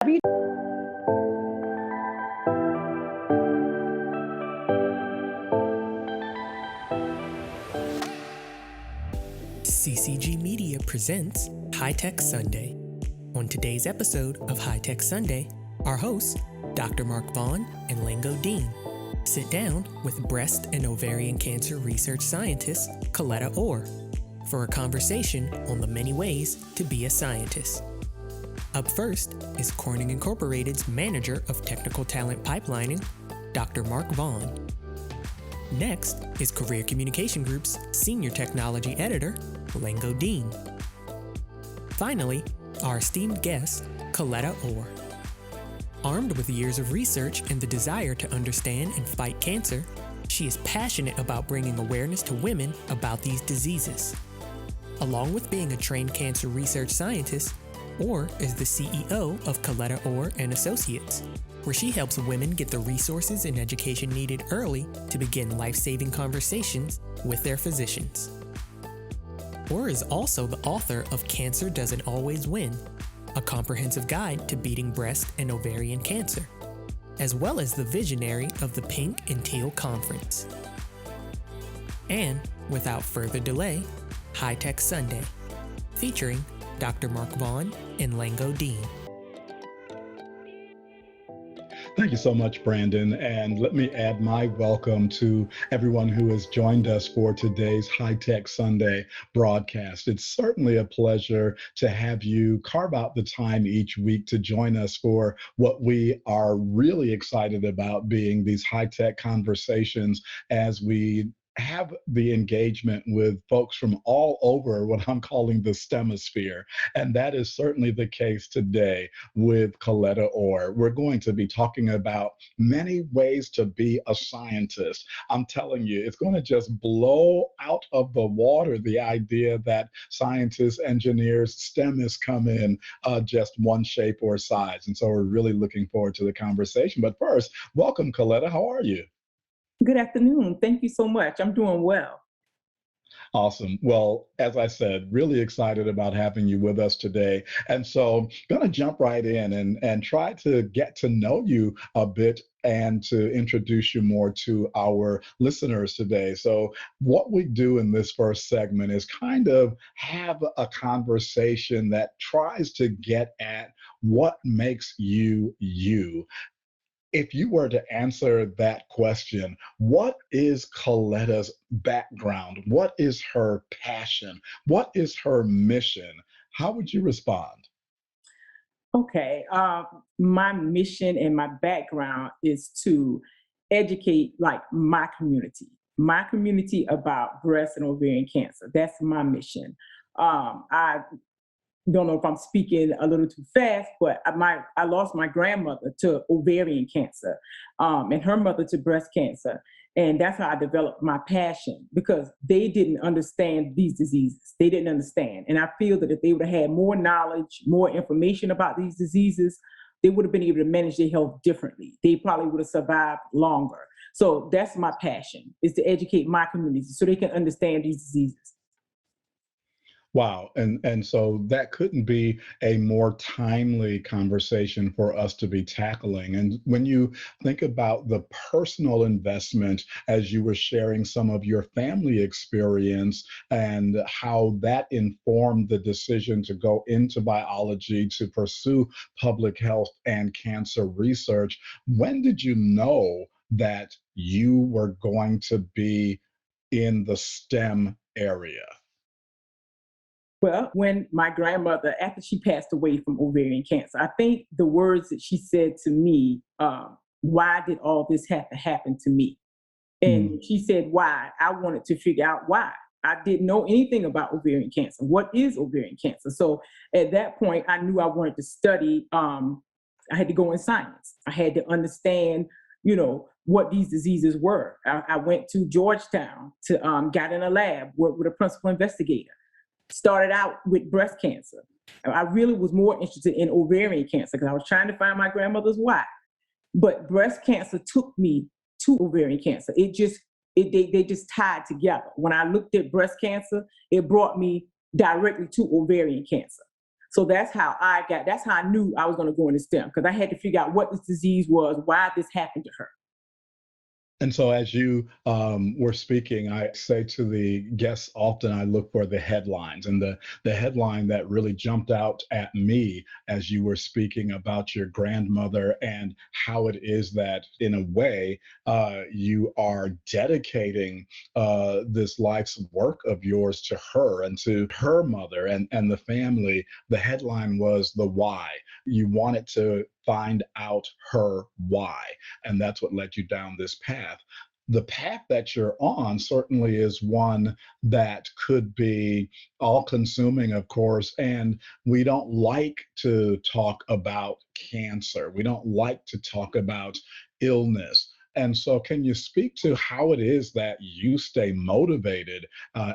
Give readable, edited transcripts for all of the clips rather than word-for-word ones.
CCG Media presents High Tech Sunday. On today's episode of High Tech Sunday, our hosts, Dr. Mark Vaughn and Lango Deen, sit down with breast and ovarian cancer research scientist Colletta Orr for a conversation on the many ways to be a scientist. Up first is Corning Incorporated's Manager of Technical Talent Pipelining, Dr. Mark Vaughn. Next is Career Communication Group's Senior Technology Editor, Lango Deen. Finally, our esteemed guest, Colletta Orr. Armed with years of research and the desire to understand and fight cancer, she is passionate about bringing awareness to women about these diseases. Along with being a trained cancer research scientist, Orr is the CEO of Colletta Orr and Associates, where she helps women get the resources and education needed early to begin life-saving conversations with their physicians. Orr is also the author of Cancer Doesn't Always Win, a comprehensive guide to beating breast and ovarian cancer, as well as the visionary of the Pink and Teal Conference. And without further delay, High Tech Sunday, featuring Dr. Mark Vaughn and Lango Deen. Thank you so much, Brandon. And let me add my welcome to everyone who has joined us for today's High Tech Sunday broadcast. It's certainly a pleasure to have you carve out the time each week to join us for what we are really excited about, being these high-tech conversations as we have the engagement with folks from all over what I'm calling the STEMosphere. And that is certainly the case today with Colletta Orr. We're going to be talking about many ways to be a scientist. I'm telling you, it's going to just blow out of the water the idea that scientists, engineers, STEMists come in just one shape or size. And so we're really looking forward to the conversation. But first, welcome, Colletta. How are you? Good afternoon. Thank you so much. I'm doing well. Awesome. Well, as I said, really excited about having you with us today. And so going to jump right in and try to get to know you a bit and to introduce you more to our listeners today. So what we do in this first segment is kind of have a conversation that tries to get at what makes you you. If you were to answer that question, what is Coletta's background? What is her passion? What is her mission? How would you respond? Okay. My mission and my background is to educate my community about breast and ovarian cancer. That's my mission. I don't know if I'm speaking a little too fast, but I lost my grandmother to ovarian cancer, and her mother to breast cancer. And that's how I developed my passion, because they didn't understand these diseases. They didn't understand. And I feel that if they would have had more knowledge, more information about these diseases, they would have been able to manage their health differently. They probably would have survived longer. So that's my passion, is to educate my community so they can understand these diseases. Wow. And so that couldn't be a more timely conversation for us to be tackling. And when you think about the personal investment, as you were sharing some of your family experience and how that informed the decision to go into biology, to pursue public health and cancer research, when did you know that you were going to be in the STEM area? Well, when my grandmother, after she passed away from ovarian cancer, I think the words that she said to me, why did all this have to happen to me? And she said, why? I wanted to figure out why. I didn't know anything about ovarian cancer. What is ovarian cancer? So at that point, I knew I wanted to study. I had to go in science. I had to understand, what these diseases were. I went to Georgetown to got in a lab, worked with a principal investigator. Started out with breast cancer. I really was more interested in ovarian cancer because I was trying to find my grandmother's why. But breast cancer took me to ovarian cancer. They just tied together. When I looked at breast cancer, it brought me directly to ovarian cancer. So that's how I knew I was going to go into STEM, because I had to figure out what this disease was, why this happened to her. And so, as you were speaking, I say to the guests often, I look for the headlines. And the headline that really jumped out at me as you were speaking about your grandmother and how it is that, in a way, you are dedicating this life's work of yours to her and to her mother and the family. The headline was The Why. You wanted to find out her why. And that's what led you down this path. The path that you're on certainly is one that could be all consuming, of course. And we don't like to talk about cancer, we don't like to talk about illness. And so, can you speak to how it is that you stay motivated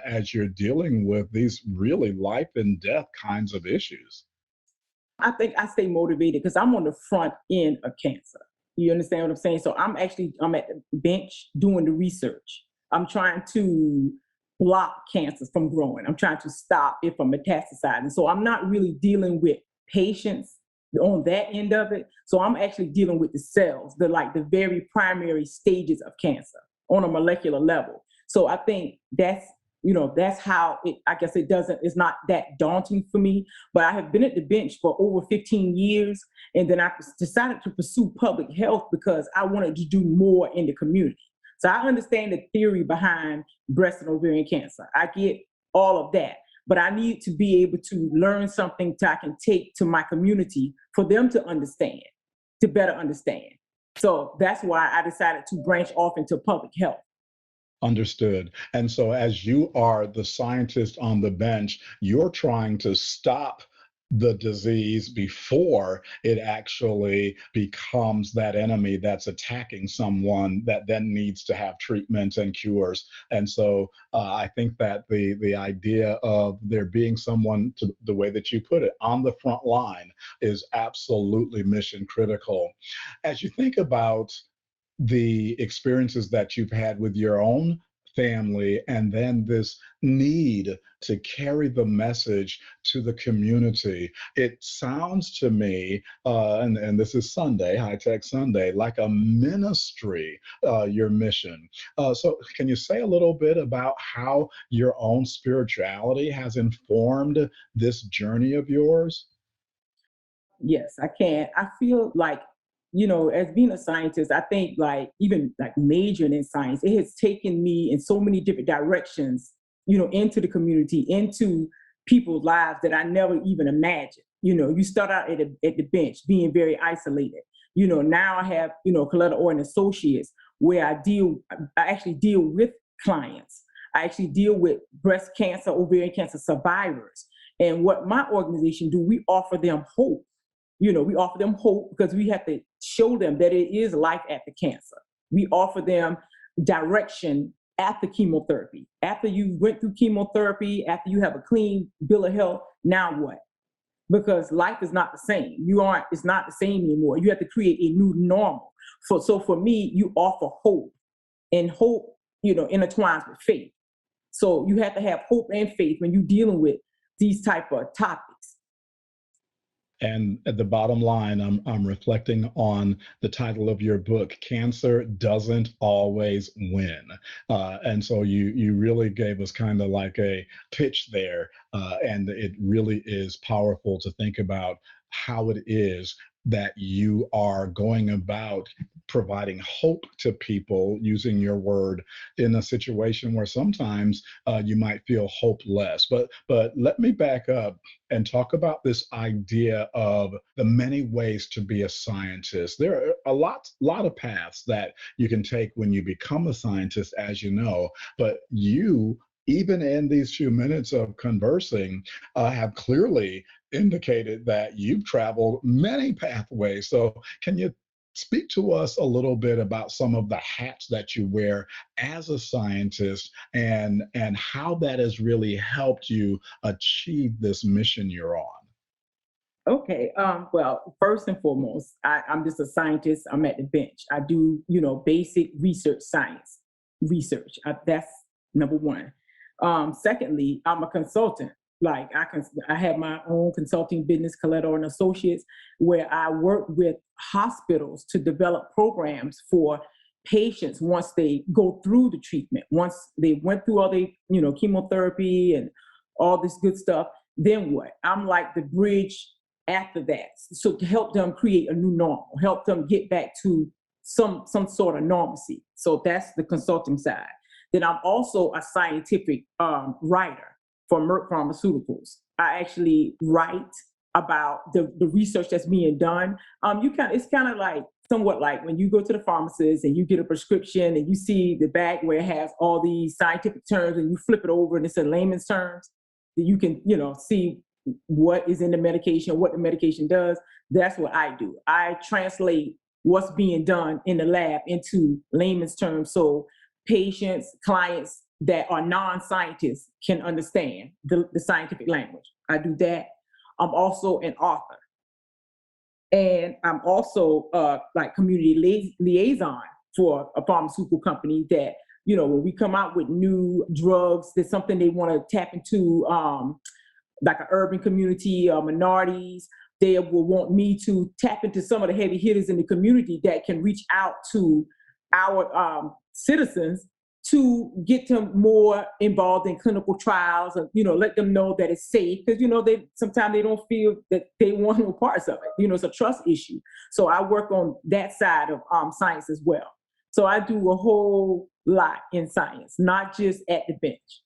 as you're dealing with these really life and death kinds of issues? I think I stay motivated because I'm on the front end of cancer. You understand what I'm saying? So I'm at the bench doing the research. I'm trying to block cancers from growing. I'm trying to stop it from metastasizing. So I'm not really dealing with patients on that end of it. So I'm actually dealing with the cells, the very primary stages of cancer on a molecular level. So I think that's how it's not that daunting for me. But I have been at the bench for over 15 years. And then I decided to pursue public health because I wanted to do more in the community. So I understand the theory behind breast and ovarian cancer. I get all of that. But I need to be able to learn something that I can take to my community for them to understand, to better understand. So that's why I decided to branch off into public health. Understood. And so, as you are the scientist on the bench, you're trying to stop the disease before it actually becomes that enemy that's attacking someone that then needs to have treatments and cures. And so, I think that the idea of there being someone, to the way that you put it, on the front line is absolutely mission critical. As you think about the experiences that you've had with your own family and then this need to carry the message to the community, it sounds to me, and this is Sunday, High Tech Sunday, like a ministry, your mission. So can you say a little bit about how your own spirituality has informed this journey of yours? Yes, I can. I feel like, as being a scientist, I think even majoring in science, it has taken me in so many different directions, into the community, into people's lives that I never even imagined. You start out at the bench being very isolated. Now I have, Colletta Orr and Associates, where I actually deal with clients. I actually deal with breast cancer, ovarian cancer survivors. And what my organization do, we offer them hope. We offer them hope because we have to show them that it is life after cancer. We offer them direction after chemotherapy. After you went through chemotherapy, after you have a clean bill of health, now what? Because life is not the same. It's not the same anymore. You have to create a new normal. So for me, you offer hope, and hope, intertwines with faith. So you have to have hope and faith when you're dealing with these type of topics. And at the bottom line, I'm reflecting on the title of your book, Cancer Doesn't Always Win. And so you really gave us kind of like a pitch there. And it really is powerful to think about how it is that you are going about providing hope to people using your word in a situation where sometimes you might feel hopeless. But let me back up and talk about this idea of the many ways to be a scientist. There are a lot of paths that you can take when you become a scientist, as you know, but you, even in these few minutes of conversing, have clearly indicated that you've traveled many pathways. So can you speak to us a little bit about some of the hats that you wear as a scientist and how that has really helped you achieve this mission you're on? Okay. Well, first and foremost, I'm just a scientist. I'm at the bench. I do, basic research science research. That's number one. Secondly, I'm a consultant. Like I have my own consulting business, Colletta Orr and Associates, where I work with hospitals to develop programs for patients once they go through the treatment, once they went through all the, chemotherapy and all this good stuff. Then what? I'm like the bridge after that. So to help them create a new normal, help them get back to some sort of normalcy. So that's the consulting side. Then I'm also a scientific writer for Merck Pharmaceuticals. I actually write about the research that's being done. It's kind of like somewhat like when you go to the pharmacist and you get a prescription and you see the bag where it has all these scientific terms and you flip it over and it's in layman's terms, you can, see what is in the medication, what the medication does. That's what I do. I translate what's being done in the lab into layman's terms so patients, clients that are non-scientists can understand the scientific language. I do that. I'm also an author. And I'm also like community liaison for a pharmaceutical company that, when we come out with new drugs, there's something they want to tap into, like an urban community, minorities, they will want me to tap into some of the heavy hitters in the community that can reach out to our citizens to get them more involved in clinical trials and, let them know that it's safe because, sometimes they don't feel that they want no parts of it. It's a trust issue. So I work on that side of science as well. So I do a whole lot in science, not just at the bench.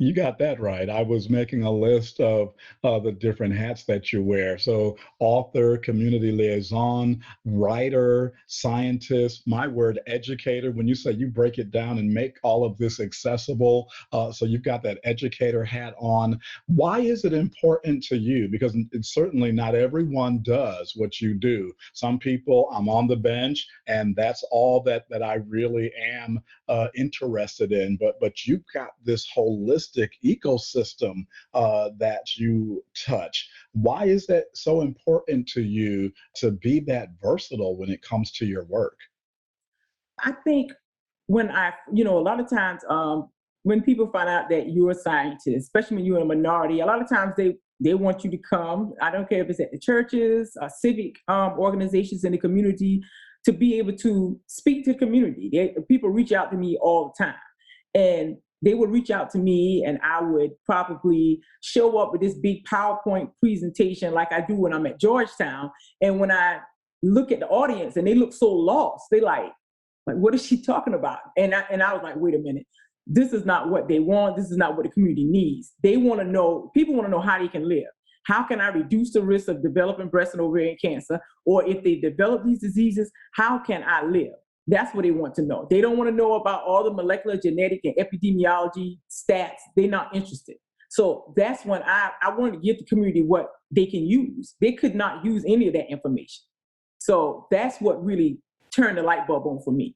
You got that right. I was making a list of the different hats that you wear. So author, community liaison, writer, scientist, my word, educator. When you say you break it down and make all of this accessible, so you've got that educator hat on. Why is it important to you? Because it's certainly not everyone does what you do. Some people, I'm on the bench and that's all that I really am interested in. But you've got this holistic ecosystem that you touch. Why is that so important to you to be that versatile when it comes to your work? I think when a lot of times when people find out that you're a scientist, especially when you're a minority, a lot of times they want you to come. I don't care if it's at the churches, civic organizations in the community, to be able to speak to the community. People reach out to me all the time. And they would reach out to me and I would probably show up with this big PowerPoint presentation like I do when I'm at Georgetown. And when I look at the audience and they look so lost, they like, what is she talking about? And I was like, wait a minute, this is not what they want. This is not what the community needs. People want to know how they can live. How can I reduce the risk of developing breast and ovarian cancer? Or if they develop these diseases, how can I live? That's what they want to know. They don't want to know about all the molecular genetic and epidemiology stats. They're not interested. So that's when I wanted to give the community what they can use. They could not use any of that information. So that's what really turned the light bulb on for me.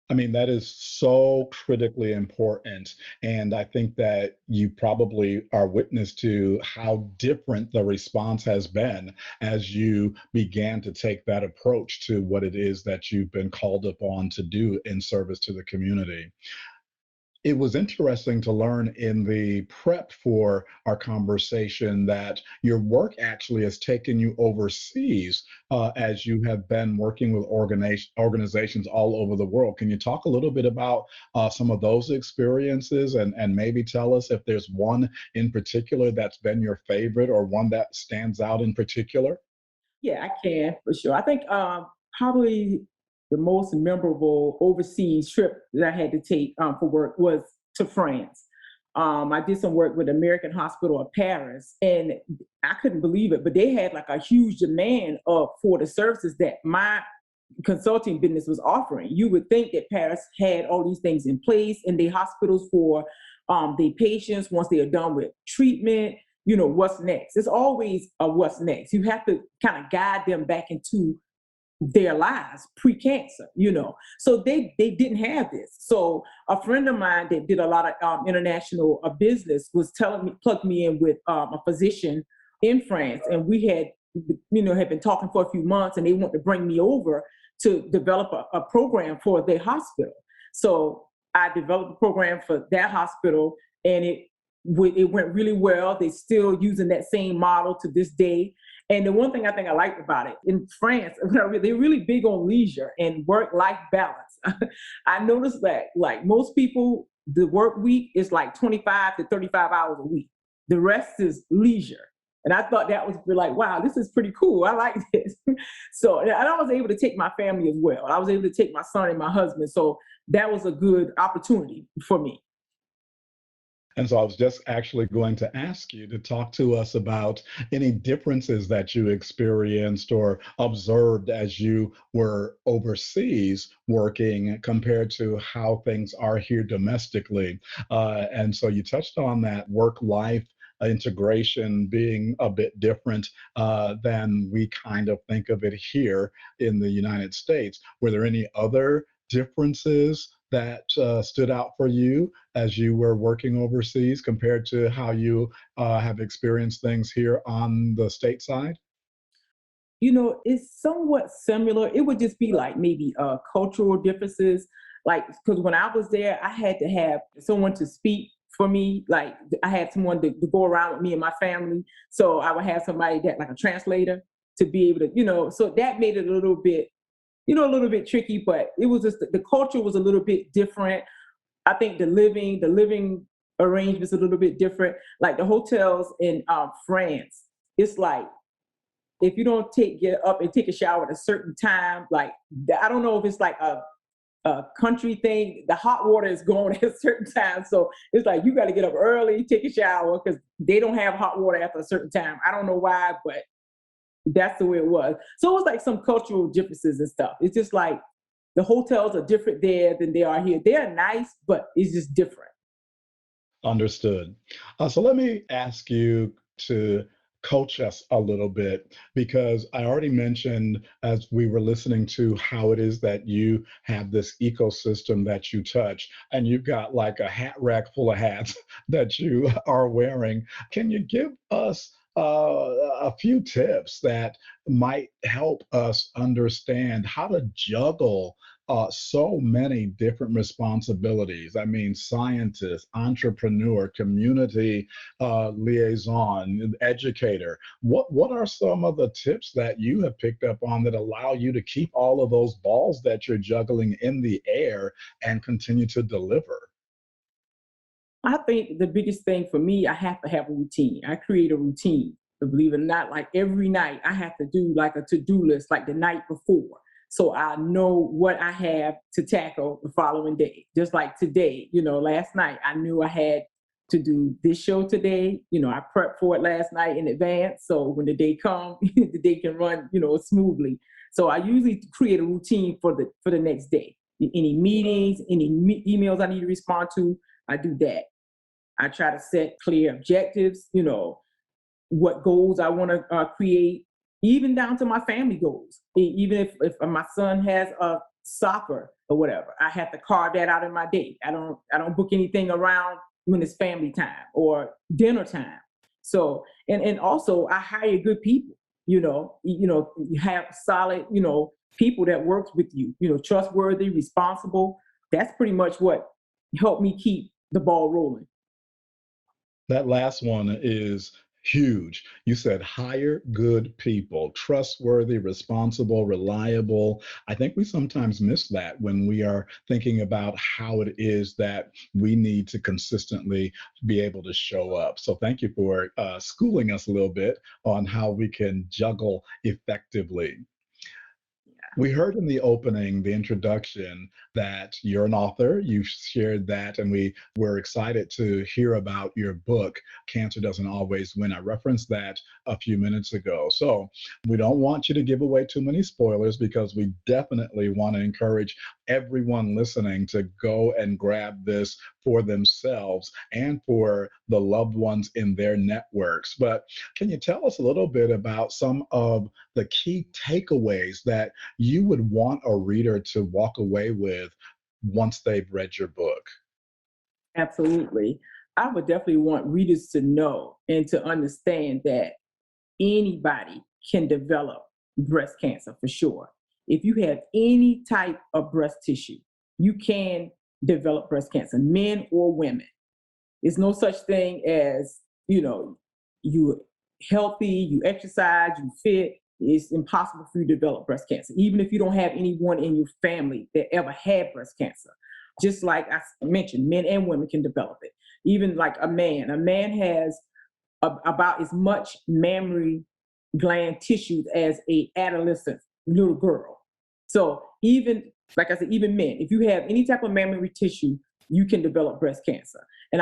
I mean, that is so critically important. And I think that you probably are witness to how different the response has been as you began to take that approach to what it is that you've been called upon to do in service to the community. It was interesting to learn in the prep for our conversation that your work actually has taken you overseas as you have been working with organizations all over the world. Can you talk a little bit about some of those experiences and maybe tell us if there's one in particular that's been your favorite or one that stands out in particular? Yeah, I can, for sure. I think probably the most memorable overseas trip that I had to take for work was to France. I did some work with American Hospital of Paris, and I couldn't believe it, but they had like a huge demand for the services that my consulting business was offering. You would think that Paris had all these things in place in their hospitals for their patients once they are done with treatment. What's next? It's always a what's next. You have to kind of guide them back into their lives pre-cancer, So they didn't have this. So a friend of mine that did a lot of international business was plugged me in with a physician in France. And we had been talking for a few months and they want to bring me over to develop a program for their hospital. So I developed a program for that hospital and it it went really well. They're still using that same model to this day. And the one thing I think I liked about it, in France, they're really big on leisure and work-life balance. I noticed that, like most people, the work week is like 25 to 35 hours a week. The rest is leisure. And I thought that was like, wow, this is pretty cool. I like this. So, and I was able to take my family as well. I was able to take my son and my husband. So that was a good opportunity for me. And so I was just actually going to ask you to talk to us about any differences that you experienced or observed as you were overseas working compared to how things are here domestically. And so you touched on that work-life integration being a bit different than we kind of think of it here in the United States. Were there any other differences that stood out for you as you were working overseas compared to how you have experienced things here on the stateside? It's somewhat similar. It would just be like maybe cultural differences. Like, because when I was there, I had to have someone to speak for me. Like, I had someone to go around with me and my family. So I would have somebody like a translator to be able to, so that made it a little bit tricky, but it was just the culture was a little bit different. I think the living arrangements a little bit different. Like the hotels in France, it's like if you don't get up and take a shower at a certain time, like I don't know if it's like a country thing. The hot water is going at a certain time, so it's like you got to get up early, take a shower because they don't have hot water after a certain time. I don't know why, but that's the way it was. So it was like some cultural differences and stuff. It's just like the hotels are different there than they are here. They're nice, but it's just different. Understood. So let me ask you to coach us a little bit because I already mentioned as we were listening to how it is that you have this ecosystem that you touch, and you've got like a hat rack full of hats that you are wearing. Can you give us a few tips that might help us understand how to juggle so many different responsibilities? I mean, scientist, entrepreneur, community liaison, educator. What are some of the tips that you have picked up on that allow you to keep all of those balls that you're juggling in the air and continue to deliver? I think the biggest thing for me, I have to have a routine. I create a routine. Believe it or not, like every night I have to do like a to-do list like the night before. So I know what I have to tackle the following day. Just like today, last night I knew I had to do this show today. I prepped for it last night in advance. So when the day comes, the day can run, smoothly. So I usually create a routine for the next day. Any meetings, any emails I need to respond to, I do that. I try to set clear objectives, what goals I want to create, even down to my family goals. Even if my son has a soccer or whatever, I have to carve that out in my day. I don't book anything around when it's family time or dinner time. So and also I hire good people. You have solid, people that works with you. Trustworthy, responsible. That's pretty much what helped me keep the ball rolling. That last one is huge. You said hire good people, trustworthy, responsible, reliable. I think we sometimes miss that when we are thinking about how it is that we need to consistently be able to show up. So thank you for schooling us a little bit on how we can juggle effectively. We heard in the opening, the introduction, that you're an author. You shared that, and we were excited to hear about your book, Cancer Doesn't Always Win. I referenced that a few minutes ago. So we don't want you to give away too many spoilers because we definitely want to encourage everyone listening to go and grab this for themselves and for the loved ones in their networks. But can you tell us a little bit about some of the key takeaways that you would want a reader to walk away with once they've read your book? Absolutely. I would definitely want readers to know and to understand that anybody can develop breast cancer for sure. If you have any type of breast tissue, you can develop breast cancer, men or women. There's no such thing as, you healthy, you exercise, you fit. It's impossible for you to develop breast cancer, even if you don't have anyone in your family that ever had breast cancer. Just like I mentioned, men and women can develop it. Even like a man has about as much mammary gland tissue as a adolescent little girl. So even, like I said, even men, if you have any type of mammary tissue, you can develop breast cancer. And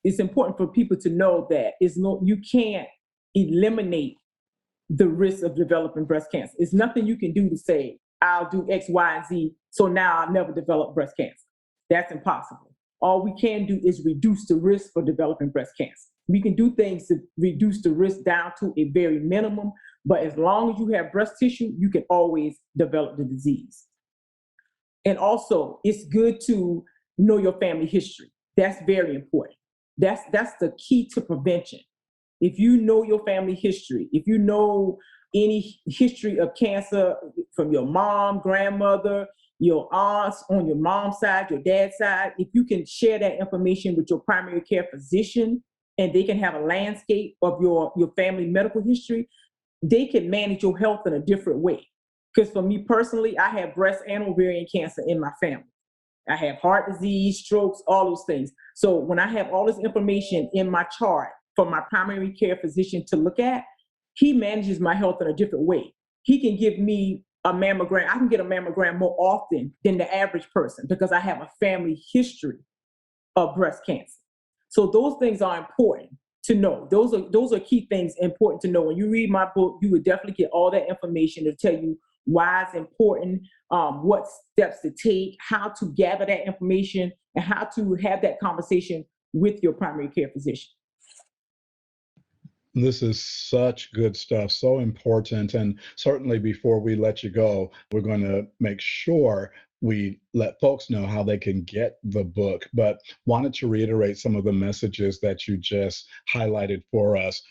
it's important for people to know that you can't eliminate the risk of developing breast cancer. It's nothing you can do to say, I'll do X, Y, and Z, so now I'll never develop breast cancer. That's impossible. All we can do is reduce the risk for developing breast cancer. We can do things to reduce the risk down to a very minimum, but as long as you have breast tissue, you can always develop the disease. And also, it's good to know your family history. That's very important. That's the key to prevention. If you know your family history, if you know any history of cancer from your mom, grandmother, your aunts on your mom's side, your dad's side, if you can share that information with your primary care physician and they can have a landscape of your family medical history, they can manage your health in a different way. Because for me personally, I have breast and ovarian cancer in my family. I have heart disease, strokes, all those things. So when I have all this information in my chart for my primary care physician to look at, he manages my health in a different way. He can give me a mammogram. I can get a mammogram more often than the average person because I have a family history of breast cancer. So those things are important to know. Those are key things important to know. When you read my book, you would definitely get all that information to tell you why it's important, what steps to take, how to gather that information, and how to have that conversation with your primary care physician. This is such good stuff, so important. And certainly before we let you go, we're going to make sure we let folks know how they can get the book, but wanted to reiterate some of the messages that you just highlighted for us.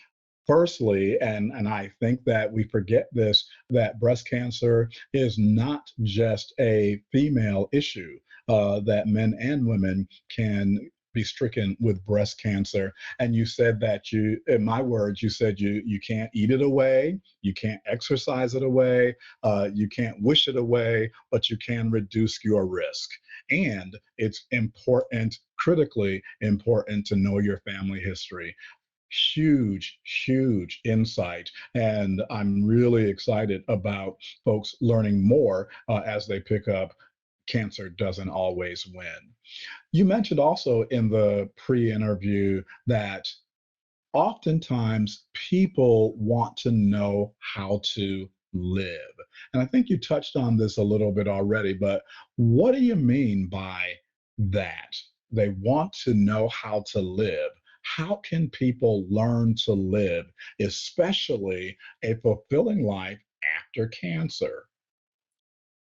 Firstly, and I think that we forget this, that breast cancer is not just a female issue, that men and women can be stricken with breast cancer. And you said that in my words, you said you can't eat it away, you can't exercise it away, you can't wish it away, but you can reduce your risk. And it's important, critically important, to know your family history. Huge insight. And I'm really excited about folks learning more as they pick up Cancer Doesn't Always Win. You mentioned also in the pre-interview that oftentimes people want to know how to live. And I think you touched on this a little bit already, but what do you mean by that? They want to know how to live. How can people learn to live, especially a fulfilling life after cancer?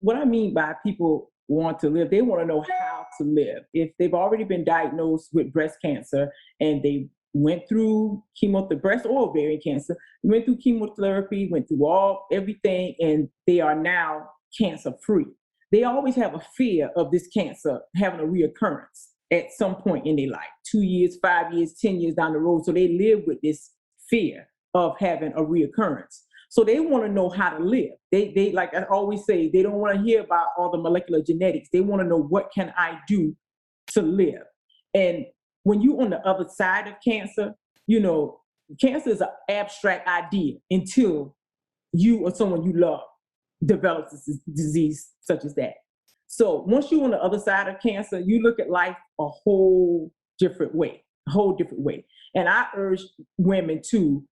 What I mean by people want to live, they want to know how to live. If they've already been diagnosed with breast cancer and they went through chemotherapy, breast or ovarian cancer, went through chemotherapy, went through everything, and they are now cancer free. They always have a fear of this cancer having a reoccurrence at some point in their life, 2 years, 5 years, 10 years down the road. So they live with this fear of having a reoccurrence. So they want to know how to live. They like I always say, they don't want to hear about all the molecular genetics. They want to know, what can I do to live? And when you're on the other side of cancer, cancer is an abstract idea until you or someone you love develops this disease such as that. So once you're on the other side of cancer, you look at life a whole different way. And I urge women to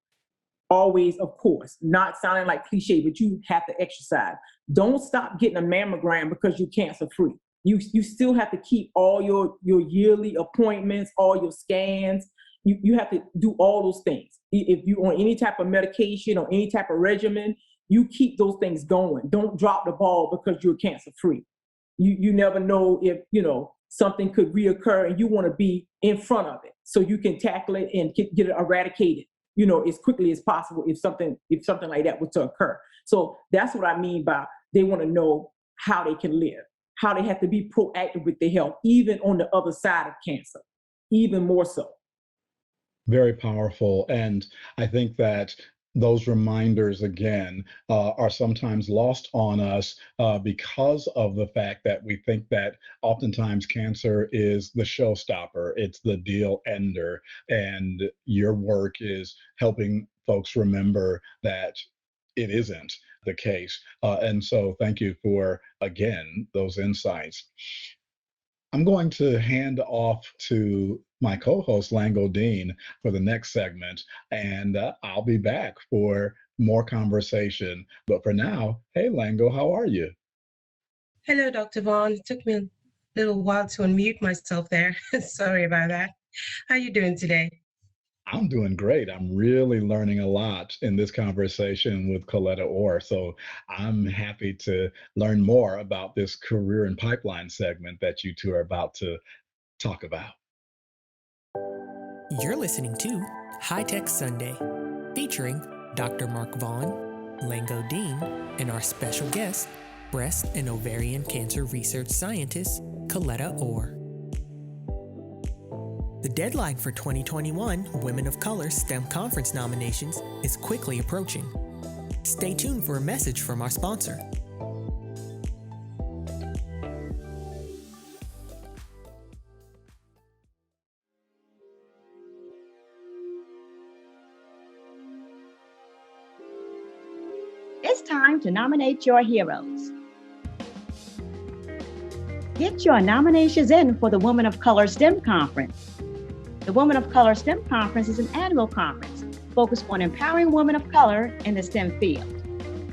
always, of course, not sounding like cliche, but you have to exercise. Don't stop getting a mammogram because you're cancer free. You still have to keep all your yearly appointments, all your scans. You have to do all those things. If you're on any type of medication or any type of regimen, you keep those things going. Don't drop the ball because you're cancer free. You never know if something could reoccur, and you want to be in front of it so you can tackle it and get it eradicated as quickly as possible if something like that was to occur. So that's what I mean by they want to know how they can live, how they have to be proactive with their health, even on the other side of cancer. even more so. Very powerful. And I think that those reminders, again, are sometimes lost on us because of the fact that we think that oftentimes cancer is the showstopper, it's the deal ender. And your work is helping folks remember that it isn't the case. And so thank you for, again, those insights. I'm going to hand off to my co-host Lango Deen for the next segment, and I'll be back for more conversation. But for now, hey Lango, how are you? Hello, Dr. Vaughn. It took me a little while to unmute myself there. Sorry about that. How are you doing today? I'm doing great. I'm really learning a lot in this conversation with Colletta Orr. So I'm happy to learn more about this career and pipeline segment that you two are about to talk about. You're listening to High Tech Sunday, featuring Dr. Mark Vaughn, Lango Deen, and our special guest, breast and ovarian cancer research scientist, Colletta Orr. The deadline for 2021 Women of Color STEM Conference nominations is quickly approaching. Stay tuned for a message from our sponsor. It's time to nominate your heroes. Get your nominations in for the Women of Color STEM Conference. The Women of Color STEM Conference is an annual conference focused on empowering women of color in the STEM field.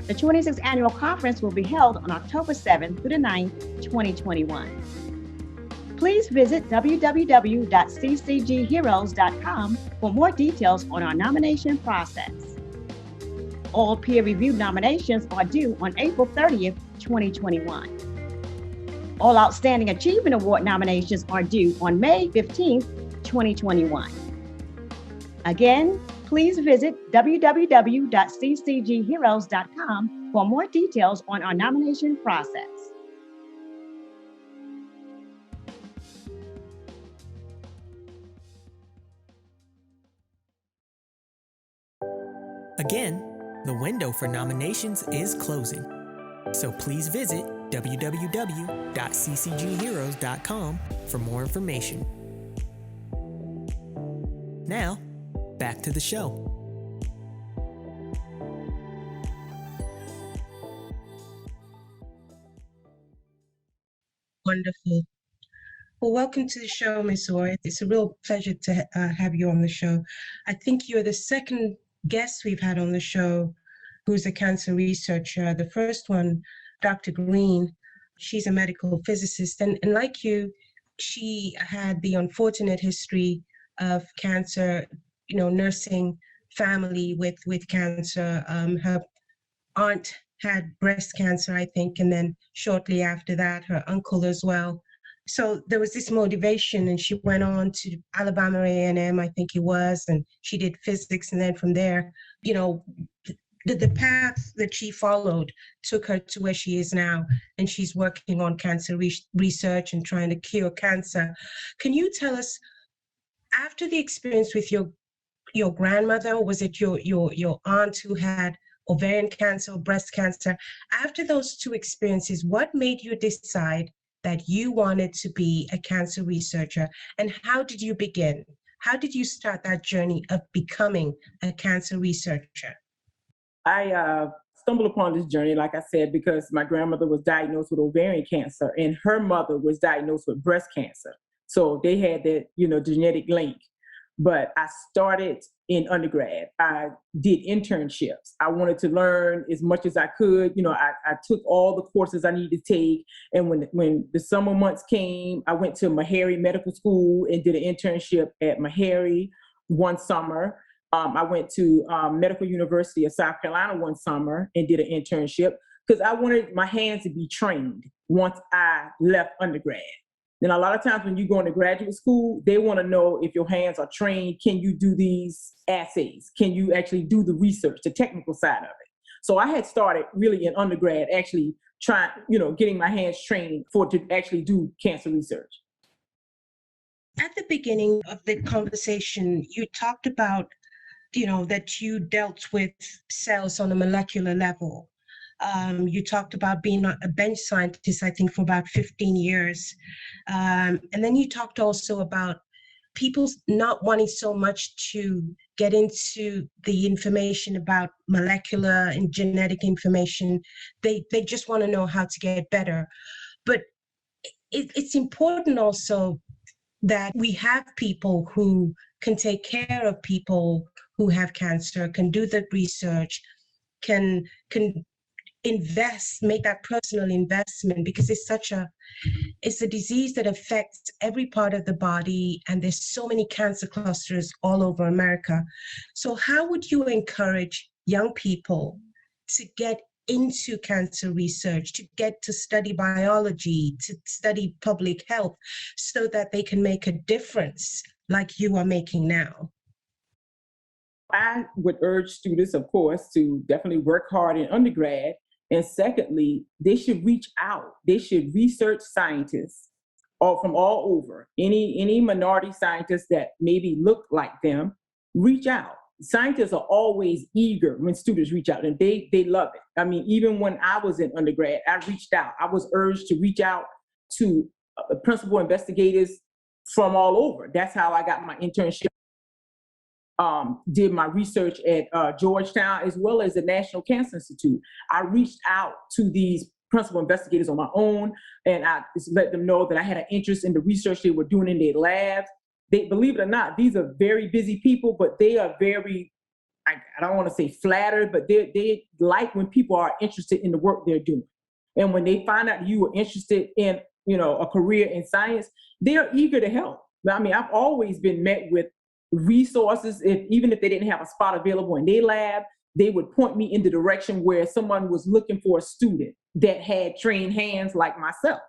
The 26th annual conference will be held on October 7th through the 9th, 2021. Please visit www.ccgheroes.com for more details on our nomination process. All peer-reviewed nominations are due on April 30th, 2021. All Outstanding Achievement Award nominations are due on May 15th, 2021. Again, please visit www.ccgheroes.com for more details on our nomination process. Again, the window for nominations is closing, so please visit www.ccgheroes.com for more information. Now, back to the show. Wonderful. Well, welcome to the show, Ms. Orr. It's a real pleasure to have you on the show. I think you're the second guest we've had on the show who's a cancer researcher. The first one, Dr. Green, she's a medical physicist. And like you, she had the unfortunate history of cancer, nursing family with cancer. Her aunt had breast cancer, I think, and then shortly after that, her uncle as well. So there was this motivation, and she went on to Alabama A&M, I think it was, and she did physics. And then from there, the path that she followed took her to where she is now, and she's working on cancer research and trying to cure cancer. Can you tell us, after the experience with your grandmother, or was it your aunt who had ovarian cancer, breast cancer, after those two experiences, what made you decide that you wanted to be a cancer researcher, and how did you begin? How did you start that journey of becoming a cancer researcher? I stumbled upon this journey, like I said, because my grandmother was diagnosed with ovarian cancer and her mother was diagnosed with breast cancer. So they had that, genetic link. But I started in undergrad. I did internships. I wanted to learn as much as I could. I took all the courses I needed to take. And when the summer months came, I went to Meharry Medical School and did an internship at Meharry one summer. I went to Medical University of South Carolina one summer and did an internship because I wanted my hands to be trained once I left undergrad. And a lot of times when you go into graduate school, they want to know if your hands are trained. Can you do these assays? Can you actually do the research, the technical side of it? So I had started really in undergrad, actually trying, getting my hands trained to actually do cancer research. At the beginning of the conversation, you talked about, that you dealt with cells on a molecular level. You talked about being a bench scientist, I think, for about 15 years. And then you talked also about people not wanting so much to get into the information about molecular and genetic information. They just want to know how to get better. But it's important also that we have people who can take care of people who have cancer, can do the research, can invest, make that personal investment, because it's a disease that affects every part of the body, and there's so many cancer clusters all over America. So how would you encourage young people to get into cancer research, to get to study biology, to study public health, so that they can make a difference like you are making now? I would urge students, of course, to definitely work hard in undergrad. And secondly, they should reach out. They should research scientists from all over. Any minority scientists that maybe look like them, reach out. Scientists are always eager when students reach out, and they love it. I mean, even when I was in undergrad, I reached out. I was urged to reach out to principal investigators from all over. That's how I got my internship. Did my research at Georgetown, as well as the National Cancer Institute. I reached out to these principal investigators on my own, and I just let them know that I had an interest in the research they were doing in their labs. They, believe it or not, these are very busy people, but they are very, I don't want to say flattered, but they like when people are interested in the work they're doing. And when they find out you are interested in, a career in science, they are eager to help. I mean, I've always been met with resources. Even if they didn't have a spot available in their lab, they would point me in the direction where someone was looking for a student that had trained hands like myself.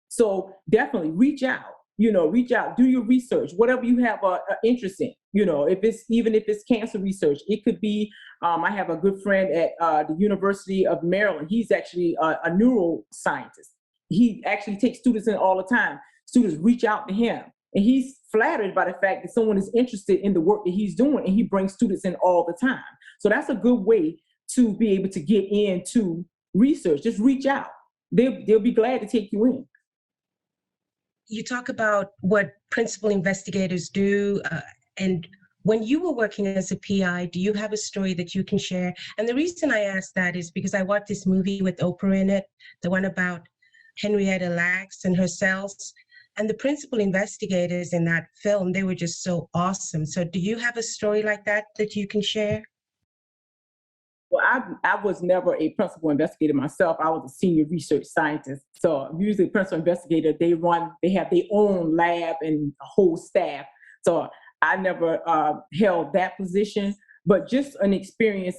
So definitely reach out, do your research, whatever you have an interest in, even if it's cancer research. It could be, I have a good friend at the University of Maryland. He's actually a neuroscientist. He actually takes students in all the time. Students reach out to him, and he's flattered by the fact that someone is interested in the work that he's doing, and he brings students in all the time. So that's a good way to be able to get into research. Just reach out. They'll be glad to take you in. You talk about what principal investigators do, and when you were working as a PI, do you have a story that you can share? And the reason I ask that is because I watched this movie with Oprah in it, the one about Henrietta Lacks and her cells. And the principal investigators in that film, they were just so awesome. So do you have a story like that you can share? Well, I was never a principal investigator myself. I was a senior research scientist. So usually principal investigator, they have their own lab and a whole staff. So I never held that position, but just an experience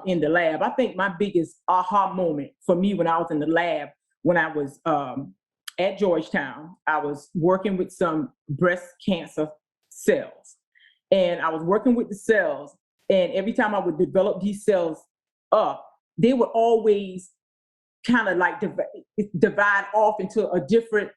in the lab. I think my biggest aha moment for me when I was in the lab, when I was at Georgetown, I was working with some breast cancer cells. And I was working with the cells, and every time I would develop these cells up, they would always kind of like divide off into a different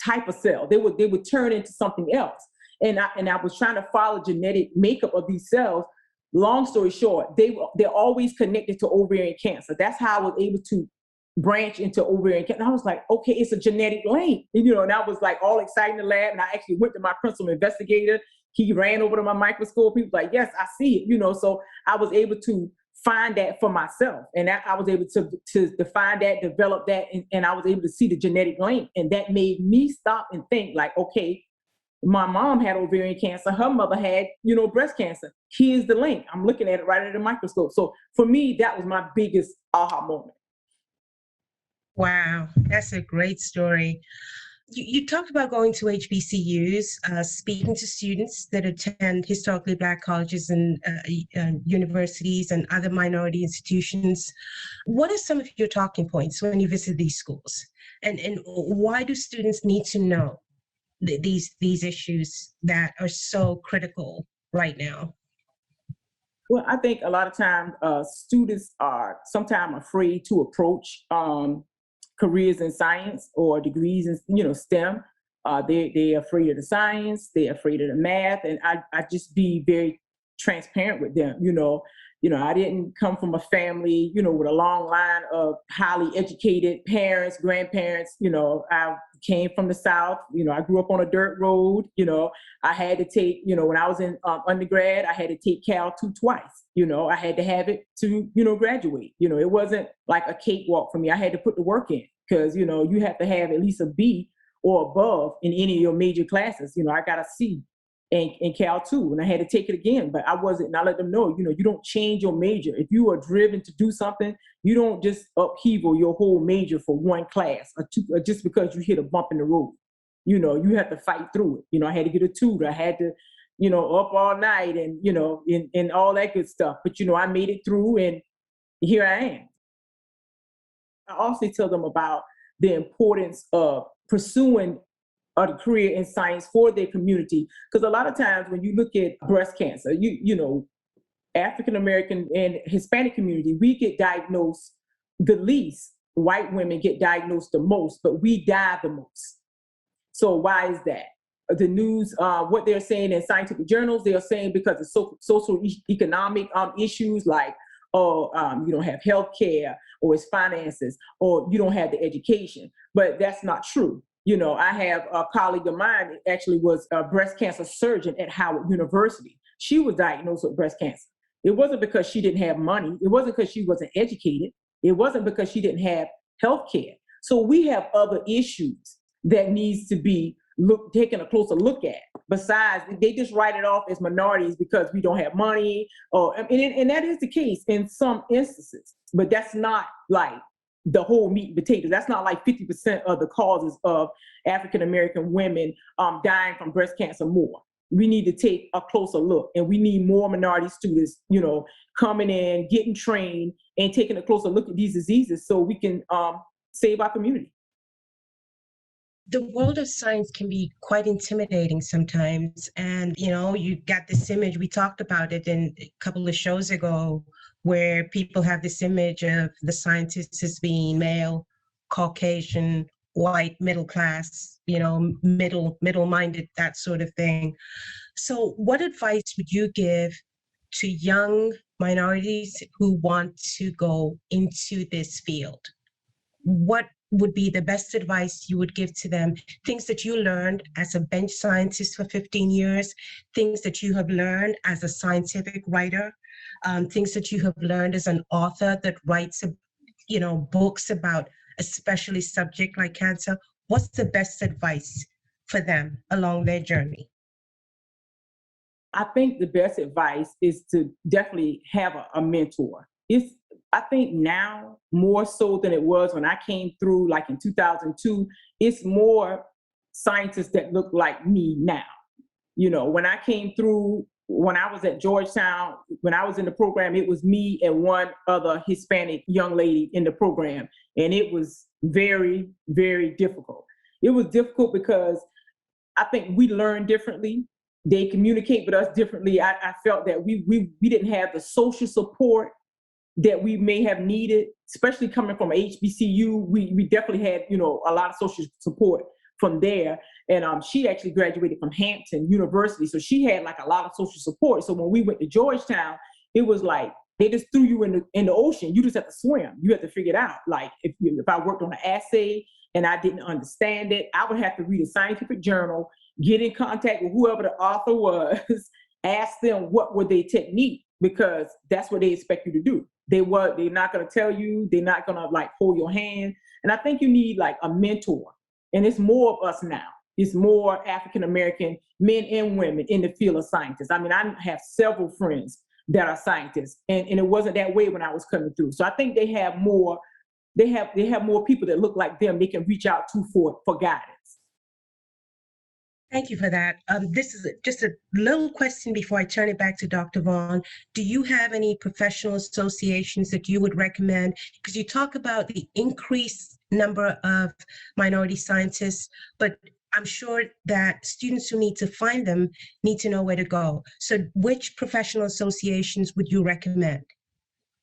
type of cell. They would turn into something else. And I was trying to follow genetic makeup of these cells. Long story short, they're always connected to ovarian cancer. That's how I was able to branch into ovarian cancer. And I was like, okay, it's a genetic link. And I was like all excited in the lab. And I actually went to my principal investigator. He ran over to my microscope. He was like, yes, I see it. So I was able to find that for myself. And I was able to define that, develop that, and I was able to see the genetic link. And that made me stop and think like, okay, my mom had ovarian cancer. Her mother had, breast cancer. Here's the link. I'm looking at it right under the microscope. So for me, that was my biggest aha moment. Wow, that's a great story. You talked about going to HBCUs, speaking to students that attend historically Black colleges and universities and other minority institutions. What are some of your talking points when you visit these schools? And why do students need to know these issues that are so critical right now? Well, I think a lot of times students are sometimes afraid to approach careers in science or degrees in STEM They're afraid of the science. They're afraid of the math. And I just be very transparent with them. I didn't come from a family, with a long line of highly educated parents, grandparents. I came from the South. I grew up on a dirt road. I had to take, when I was in undergrad, I had to take Cal 2 twice. I had to have it to, graduate. It wasn't like a cakewalk for me. I had to put the work in because, you have to have at least a B or above in any of your major classes. I got a C in Cal 2, and I had to take it again, but I wasn't, and I let them know, you don't change your major. If you are driven to do something, you don't just upheaval your whole major for one class or two, or just because you hit a bump in the road. You have to fight through it. I had to get a tutor. I had to, up all night and, and all that good stuff. But, I made it through, and here I am. I also tell them about the importance of pursuing a career in science for their community. Because a lot of times when you look at breast cancer, African American and Hispanic community, we get diagnosed the least. White women get diagnosed the most, but we die the most. So why is that? The news, what they're saying in scientific journals, they are saying because of social economic issues like, you don't have health care, or it's finances, or you don't have the education. But that's not true. I have a colleague of mine that actually was a breast cancer surgeon at Howard University. She was diagnosed with breast cancer. It wasn't because she didn't have money. It wasn't because she wasn't educated. It wasn't because she didn't have health care. So we have other issues that needs to be taken a closer look at. Besides, they just write it off as minorities because we don't have money, and that is the case in some instances. But that's not like the whole meat and potatoes. That's not like 50% of the causes of African American women dying from breast cancer more. We need to take a closer look, and we need more minority students, coming in, getting trained, and taking a closer look at these diseases so we can save our community. The world of science can be quite intimidating sometimes. And, you got this image, we talked about it in a couple of shows ago, where people have this image of the scientists as being male, Caucasian, white, middle class, middle-minded, that sort of thing. So what advice would you give to young minorities who want to go into this field? What would be the best advice you would give to them? Things that you learned as a bench scientist for 15 years, things that you have learned as a scientific writer, things that you have learned as an author that writes, books about a specialty subject like cancer. What's the best advice for them along their journey? I think the best advice is to definitely have a mentor. I think now more so than it was when I came through, like in 2002, it's more scientists that look like me now. When I came through, when I was at Georgetown, when I was in the program, it was me and one other Hispanic young lady in the program. And it was very, very difficult. It was difficult because I think we learn differently. They communicate with us differently. I felt that we didn't have the social support that we may have needed, especially coming from HBCU. We definitely had, a lot of social support from there. And she actually graduated from Hampton University. So she had like a lot of social support. So when we went to Georgetown, it was like, they just threw you in the ocean. You just have to swim. You have to figure it out. Like if I worked on an assay and I didn't understand it, I would have to read a scientific journal, get in contact with whoever the author was, ask them what were their technique, because that's what they expect you to do. They're not going to tell you. They're not going to like hold your hand. And I think you need like a mentor. And it's more of us now. It's more African American men and women in the field of scientists. I mean, I have several friends that are scientists, and it wasn't that way when I was coming through. So I think they have more people that look like them they can reach out to for guidance. Thank you for that. This is just a little question before I turn it back to Dr. Vaughn. Do you have any professional associations that you would recommend? Because you talk about the increased number of minority scientists, but I'm sure that students who need to find them need to know where to go. So which professional associations would you recommend?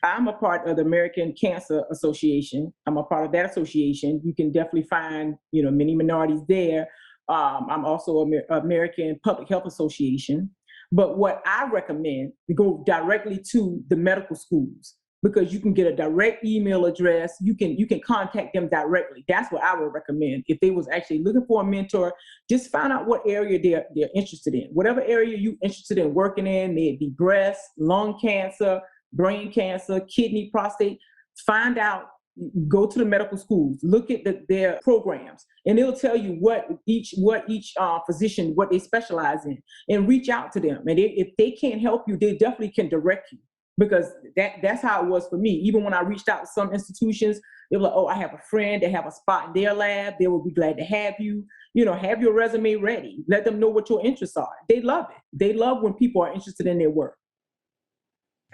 I'm a part of the American Cancer Association. I'm a part of that association. You can definitely find, many minorities there. I'm also American Public Health Association. But what I recommend, you go directly to the medical schools, because you can get a direct email address. You can contact them directly. That's what I would recommend. If they was actually looking for a mentor, just find out what area they're interested in. Whatever area you're interested in working in, may it be breast, lung cancer, brain cancer, kidney, prostate, find out. Go to the medical schools, look at their programs, and it'll tell you what each physician, what they specialize in, and reach out to them. And if they can't help you, they definitely can direct you, because that's how it was for me. Even when I reached out to some institutions, they were like, "Oh, I have a friend. They have a spot in their lab. They will be glad to have you. Have your resume ready. Let them know what your interests are." They love it. They love when people are interested in their work.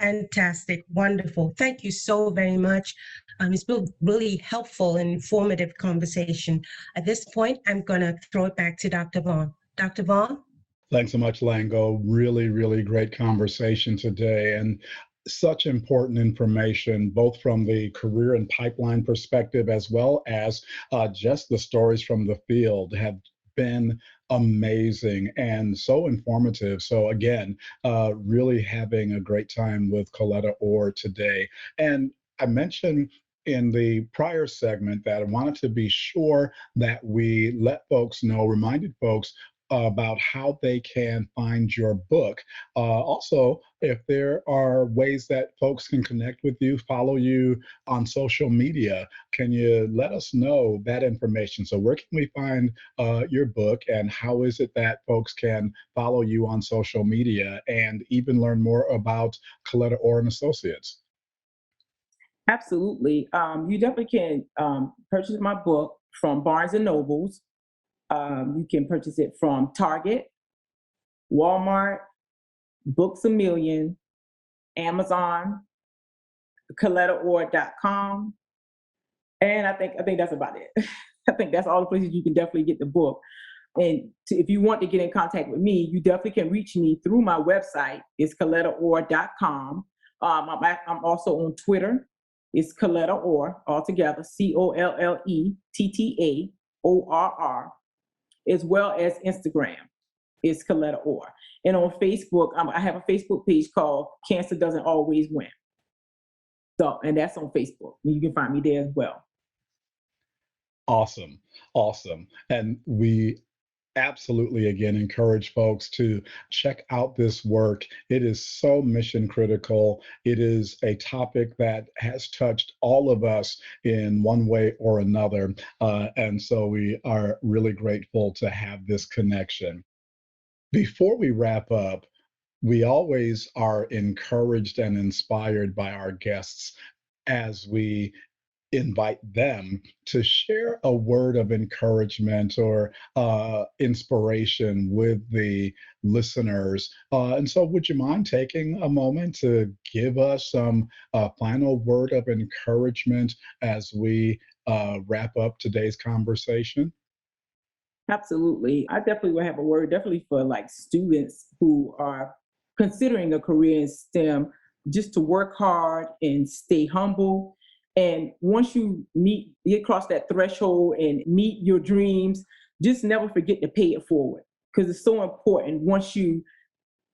Fantastic. Wonderful. Thank you so very much. It's been really helpful and informative conversation. At this point, I'm going to throw it back to Dr. Vaughn. Dr. Vaughn? Thanks so much, Lango. Really, really great conversation today, and such important information, both from the career and pipeline perspective, as well as just the stories from the field have been amazing and so informative. So again, really having a great time with Colletta Orr today. And I mentioned in the prior segment that I wanted to be sure that we let folks know, reminded folks about how they can find your book. Also, if there are ways that folks can connect with you, follow you on social media, can you let us know that information? So where can we find your book, and how is it that folks can follow you on social media and even learn more about Colletta Orr and Associates? Absolutely. You definitely can purchase my book from Barnes and Nobles. You can purchase it from Target, Walmart, Books A Million, Amazon, ColettaOrr.com, and I think that's about it. I think that's all the places you can definitely get the book. And if you want to get in contact with me, you definitely can reach me through my website. It's ColettaOrr.com. I'm also on Twitter. It's Colletta Orr, altogether, CollettaOrr, as well as Instagram. It's Colletta Orr. And on Facebook, I have a Facebook page called Cancer Doesn't Always Win. So, and that's on Facebook. You can find me there as well. Awesome. Awesome. And we absolutely, again, encourage folks to check out this work. It is so mission critical. It is a topic that has touched all of us in one way or another. And so we are really grateful to have this connection. Before we wrap up, we always are encouraged and inspired by our guests as we invite them to share a word of encouragement or inspiration with the listeners. And so, would you mind taking a moment to give us some final word of encouragement as we wrap up today's conversation? Absolutely. I definitely will have a word, definitely for like students who are considering a career in STEM, just to work hard and stay humble. And once you get across that threshold and meet your dreams, just never forget to pay it forward, because it's so important. Once you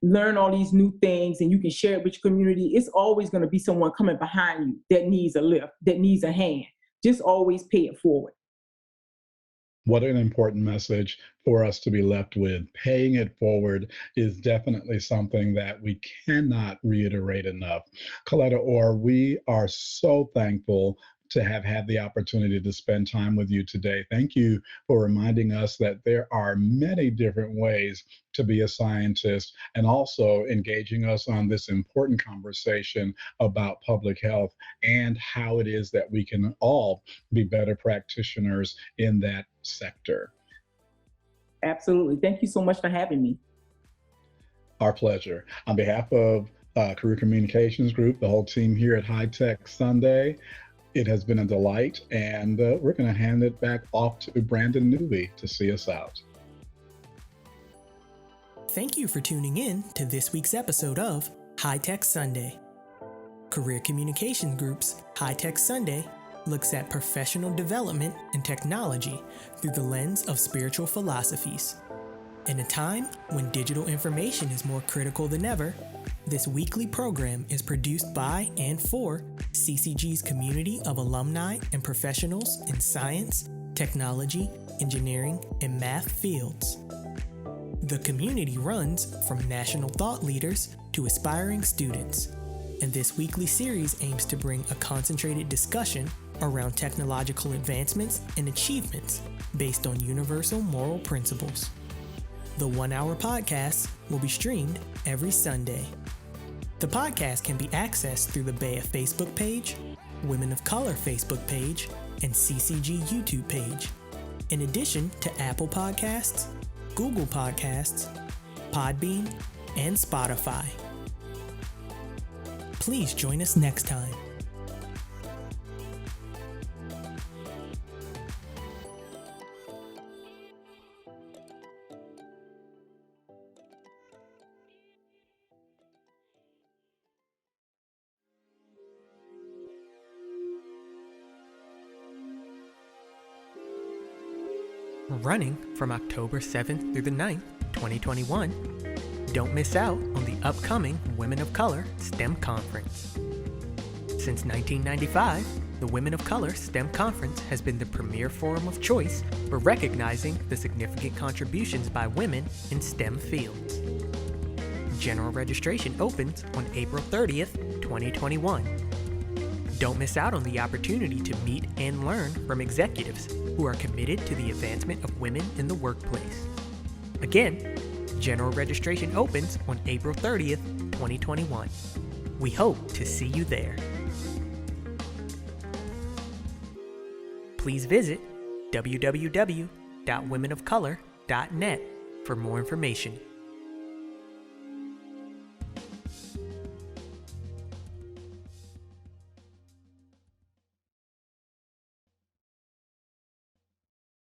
learn all these new things and you can share it with your community, it's always going to be someone coming behind you that needs a lift, that needs a hand. Just always pay it forward. What an important message for us to be left with. Paying it forward is definitely something that we cannot reiterate enough. Colletta Orr, we are so thankful to have had the opportunity to spend time with you today. Thank you for reminding us that there are many different ways to be a scientist, and also engaging us on this important conversation about public health and how it is that we can all be better practitioners in that sector. Absolutely. Thank you so much for having me. Our pleasure. On behalf of Career Communications Group, the whole team here at High Tech Sunday, it has been a delight, and we're going to hand it back off to Brandon Newby to see us out. Thank you for tuning in to this week's episode of High Tech Sunday. Career Communications Group's High Tech Sunday looks at professional development and technology through the lens of spiritual philosophies. In a time when digital information is more critical than ever, this weekly program is produced by and for CCG's community of alumni and professionals in science, technology, engineering, and math fields. The community runs from national thought leaders to aspiring students, and this weekly series aims to bring a concentrated discussion around technological advancements and achievements based on universal moral principles. The 1-hour podcast will be streamed every Sunday. The podcast can be accessed through the BEA Facebook page, Women of Color Facebook page, and CCG YouTube page, in addition to Apple Podcasts, Google Podcasts, Podbean, and Spotify. Please join us next time. Running from October 7th through the 9th, 2021, don't miss out on the upcoming Women of Color STEM Conference. Since 1995, the Women of Color STEM Conference has been the premier forum of choice for recognizing the significant contributions by women in STEM fields. General registration opens on April 30th, 2021. Don't miss out on the opportunity to meet and learn from executives who are committed to the advancement of women in the workplace. Again, general registration opens on April 30th, 2021. We hope to see you there. Please visit www.womenofcolor.net for more information.